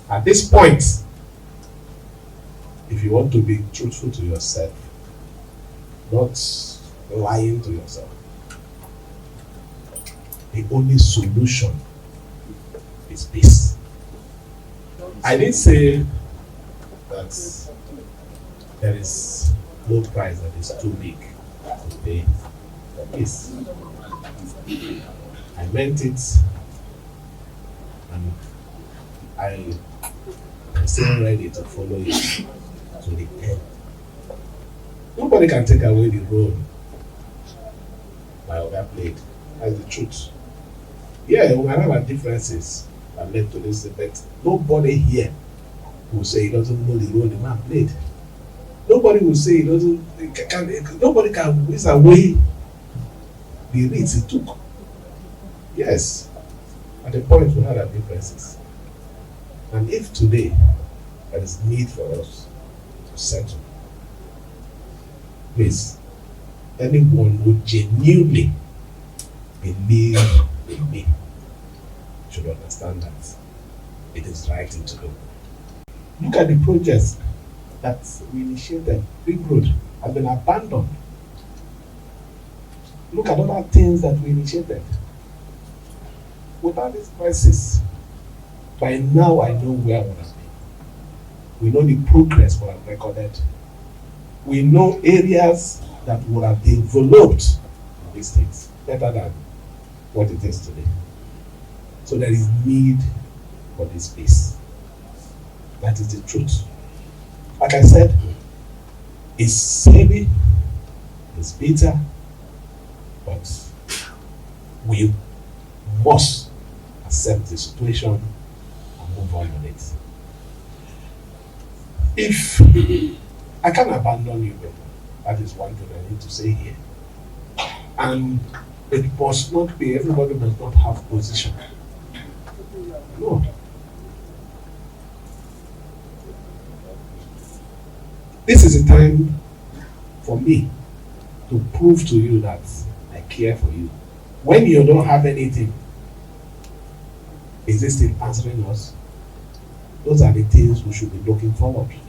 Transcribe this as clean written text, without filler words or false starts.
At this point, if you want to be truthful to yourself, not lying to yourself, the only solution is peace. I did say that there is no price that is too big to pay for peace. I meant it, and I am still ready to follow it to the end. Nobody can take away the role my Oga played. That's the truth. Yeah, we might have our differences that led to this, but nobody here will say he doesn't know the role the man played. Nobody will say he doesn't. Nobody can whisk away the risks he took. Yes, at the point we had our differences, and if today there is need for us to settle, please, anyone who genuinely believe in me should understand that it is right thing to do. Look at the projects that we initiated. Big road has been abandoned. Look at other things that we initiated. Without this crisis, by now I know where we have been. We know the progress we have recorded. We know areas that would have developed these things better than what it is today. So there is need for this peace. That is the truth. Like I said, it's heavy, it's bitter, but we must accept the situation and move on with it. If I can't abandon you, that is one thing I need to say here. And it must not be, everybody must not have position. No. This is a time for me to prove to you that I care for you. When you don't have anything, is this still answering us? Those are the things we should be looking forward to.